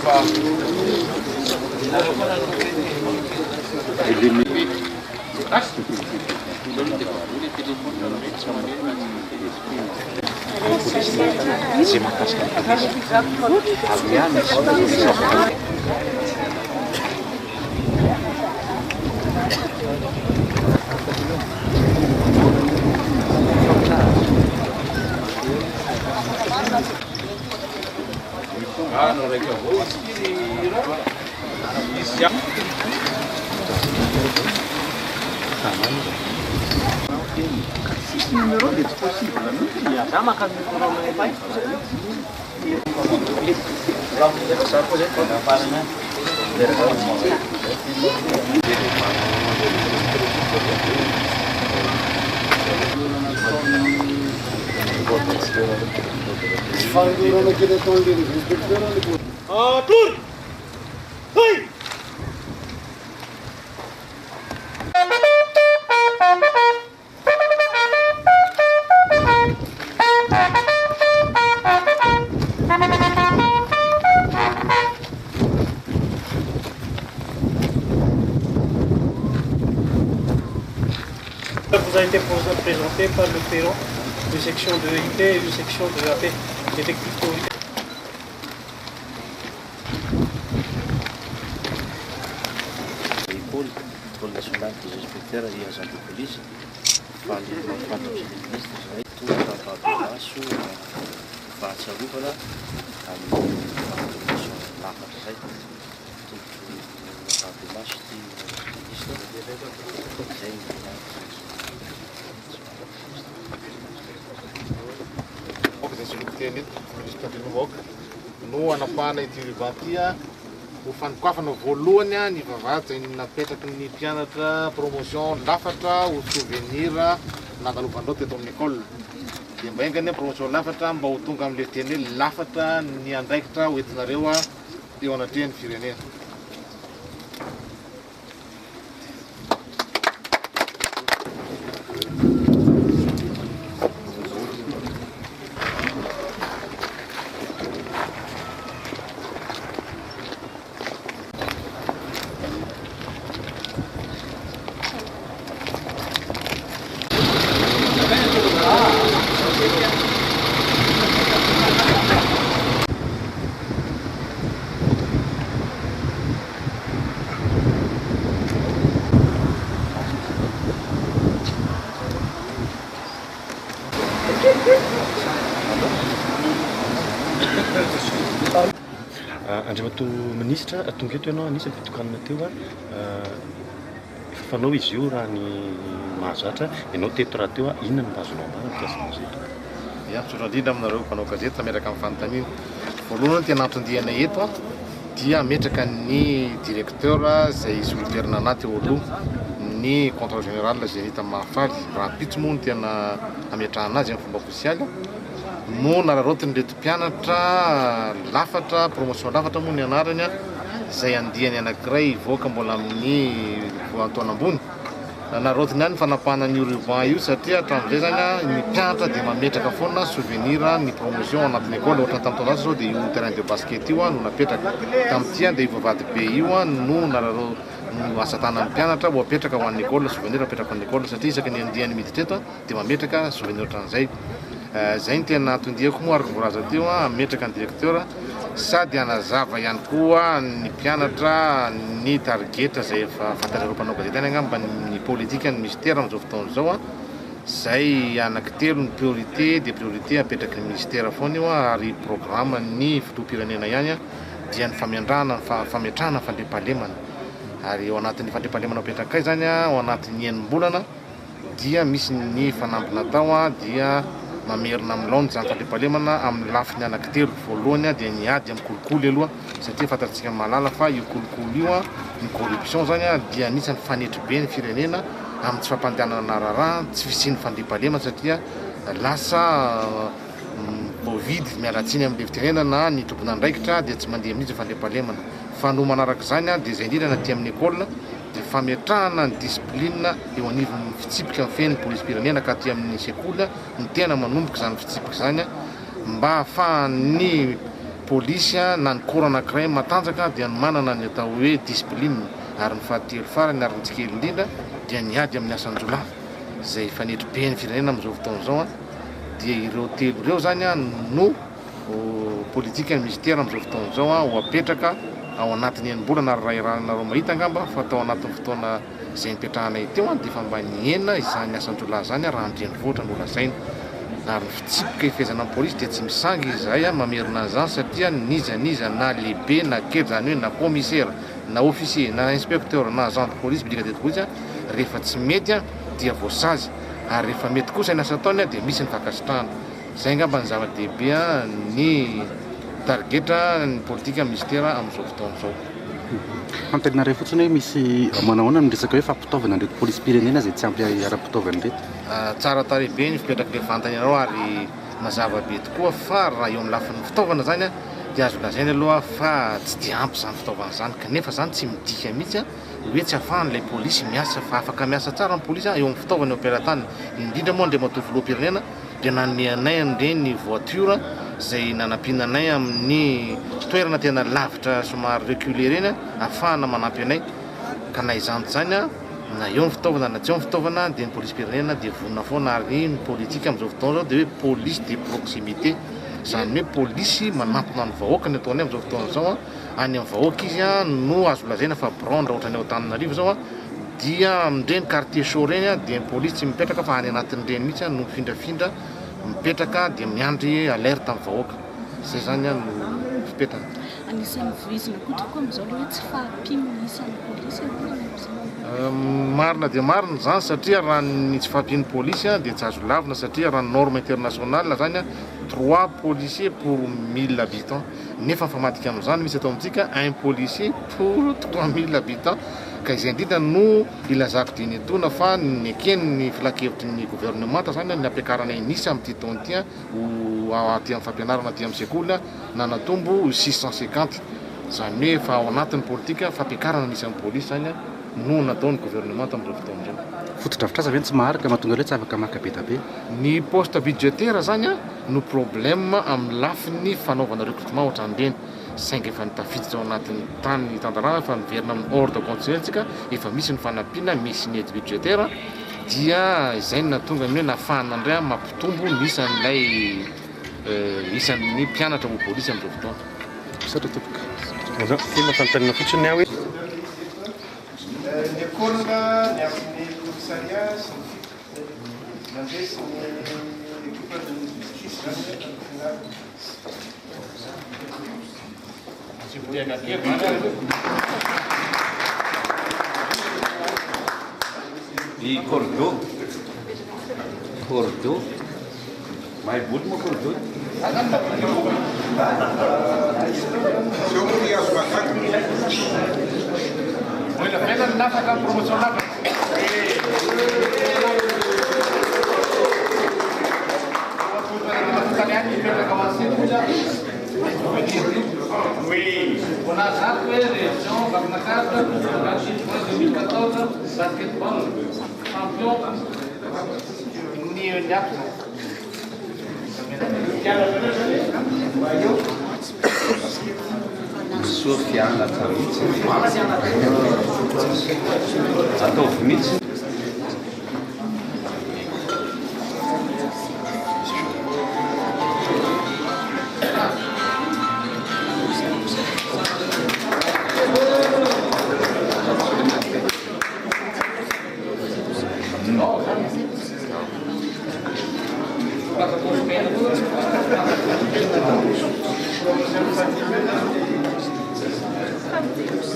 Vous a été présenté par le Perron de section de IP et de section de AP, détective police. École nationale des inspecteurs et agents de police, faly mampifantatra ny ministre zay toapahabeaso fahatsarovana amin'ny formation lafatra zay toapahabeaso ty ministre zay teny ministre Andrinovahoaka no anapahana ity rivantia ho fanokafana voalohany ny vavahady zay napetraky ny mpianatra promotion lafatra ho souvenir nandalovandreo teto amin'ny école dia mba engany promotion lafatra mba ho tonga amin'le teny hoe lafatra ny andraikitra hoentinareo eo anatrehan'ny firenena. Andriamato ministra tonga eto ianao anisany fitokanana teo fanao izy io raha ny mahazatra ianao teto raha teo inona ny bazonao ambana mikasina azy eto. Ya tsotra indrindra aminareo mpanao gazety metraka amin'ny fanontaniana. Voalohany tena ampitondihana eto dia metraka ny directeur zay solitairina anaty eo aloha ny contrôle général zay hita mahafaly raha pitso moa no tena ametrahana azy amin'ny fomba ofisialy no nararotiny reto mpianatra lafatra promotion lafatra moa ny anarany zay andihany anankiray voaka mbola amin'ny voantoana ambony nararotiny any fanapahana ny ruban io satria hatramin'izay zany ny mpianatra dia mametraka foana souvenir ny promotion anatin'ny école ohatra tamin'ny taon'asa zao dia io terrain de basket io no napetraka tamin'ity dia vavahady be io no nararo no asa tanan'ny mpianatra ho apetraka ho an'ny école souvenir apetraka ho an'ny école satria isaky ny andihany miditra eto dia mametraka souvenir ohatran'izay. Zay ny tena tondihako moa araka voraza teo ametraka ny directeur sady anazava ihany koa ny mpianatra ny targetra zay efa fantatrareo mpanao gazety any angamba ny politika ny ministère amin'izao fotoana zao zay anankitelo ny priorité de priorité apetraky ny ministère foana io ary programme ny filoham-pirenena ihany dia ny famiandrana fametrahana fandriampahalemana ary eo anatin'ny fandriampahalemana apetraka kay zany ao anatin'ny enim-bolana dia misy ny fanampina tao dia mamerina amin'ny laony zany fandriampahalemana amin'ny lafiny anankitelo voalohany dia ny ady amin'ny kolikoly aloha satria fantatsika mahalala fa io kolikoly io ny corruption zany dia anisan'ny fanetry be ny firenena amin'ny tsy fampandehanana rarah tsy fisian'ny fandriampahalemana satria lasa Covid mialatsiny amin'ny firenena na ny tompona andraikitra dia tsy mandeha amin'izy fandriampahalemana fa no manaraka zany dia zay indrindra na ty amin'ny école dia fametrahana ny discipline eo anivon'ny fitsipika amin'ny fiain'ny polisy firenena ka ty amin'ny sekoly ny tena manomboka zany fitsipika zany mba ahafahan'ny polisy na ny corps anankiray matanjaka dia ny manana ny atao hoe discipline, ary ny fahatelo farany ary ny tsikely indrindra dia niady amin'ny asan-jolahy izay fanetry be ny firenena amin'izao fotoana izao dia ireo telo ireo zany no politika ministera amin'izao fotoana izao ho apetraka ao anatin'ny enim-bolana ary raha mahita angamba fa atao anatin'ny fotoana izay nipetrahanay teo dia fa mba nienina izany asan-jolahy zany raha andrenivohitra no lazaina. Ary ny fitsipika ifezana amin'ny polisy dia tsy misangy izahay mamerina an'izany satria niza na lehibe na kely zany hoe na commissaire na officier na inspecteur na agent de police brigade de police rehefa tsy mety dia voasazy, ary rehefa mety kosa ny asa ataony dia misy ny fakasitrahana. Izay angamba ny zava-dehibe ny targetra ny politika ministera amin'izao fotoana izao. Antenareo fotsiny hoe misy manahoana miresaka hoe fampitaovana ndraiky polisy-pirenena izay tsy ampy ara-pitaovana reto. Tsara tarehy be ny fipetraky le vantany ianao ary mazava be tokoa fa raha eo amin'ny lafin'ny fitaovana zany dia azo lazaina aloha fa tsy dia ampy zany fitaovana zany, kanefa zany tsy midika mihitsy hoe tsy ahafahan'ilay polisy miasa, fa afaka miasa tsara ny polisy eo amin'ny fitaovana operatany. Indrindra moa ndray matoa filoha-pirenena dia naneanay an'ireny voiture izay nanampiananay amin'ny toerana tena lavitra somary reculé reny ahafahana manampy anay, ka na izany zany na eo ny fitaovana na tsy eo ny fitaovana dia ny polisy-pirenena dia vonona foana. Ary ny politika amin'izao fotoana izao dia hoe police de proximité, izany hoe polisy manantona ny vahoaka ny ataonay amin'izao fotoana izao any amin'ny vahoaka izy no azo lazaina fa bronde ohatrany ao Antananarivo zao dia amin'ireny quartier chaud reny dia ny polisy tsy mipetraka fa any anatin'ireny mihitsy no mifindrafindra mipetraka dia miandry alerte amin'ny vahoaka. Izay zany no fipetraka. Anisan'ny voizina koa amin'izao hoe tsy fahampiana isan'ny polisy marina dia marina zany satria raha ny tsy fahampian'ny polisy dia tsy azo lavina satria raha ny norme internationale zany 3 policiers pour 1000 habitants, nefa famadika amin'izany misy atao amintsika 1 policier pour 3000 habitants. Ka izay indrindra no ilazako diny etona fa ny ekeny ny filakevitry ny gouvernemanta zany ny ampiakaranay nisy amin'ity taona ity aty amin'ny fampianarana aty amin'ny sekoly nanatombo 650, zany hoe fa ao anatin'ny politika fampiakarana nisy amin'ny polisy zany no nataon'ny gouvernemanta amin'izao fotoana izao. Fotodrafitrasa ve tsy maharaka mahatonga hoe tsy afaka maka be da be? Ny poste budgétaire zany no problème amin'ny lafiny fanaovana recrutement ohatran'ireny, saingy efa nitafiditra ao anatin'ny tany tantarana fa niverina amin'ny ordre constitutionnel tsika efa misy ny fanampiana, misy ny aide budgétaire dia izay no natonga ny hoe nafahana indray mampitombo ny isan'ny mpianatra ho polisy amin'izao fotoana. Satra topoka. Tena fanontaniana fotsiny aho hoe ny akorana ny amin'ny commissariat sy ny mandresy ny équipe de justice i cordo mai bud mo cordo Olha, pega na faca promocional. Oui. On a ça, région, Barnacade, 2014, basketball, champion. Sofiana Tavitsi. Atau Mitsi. Thank you.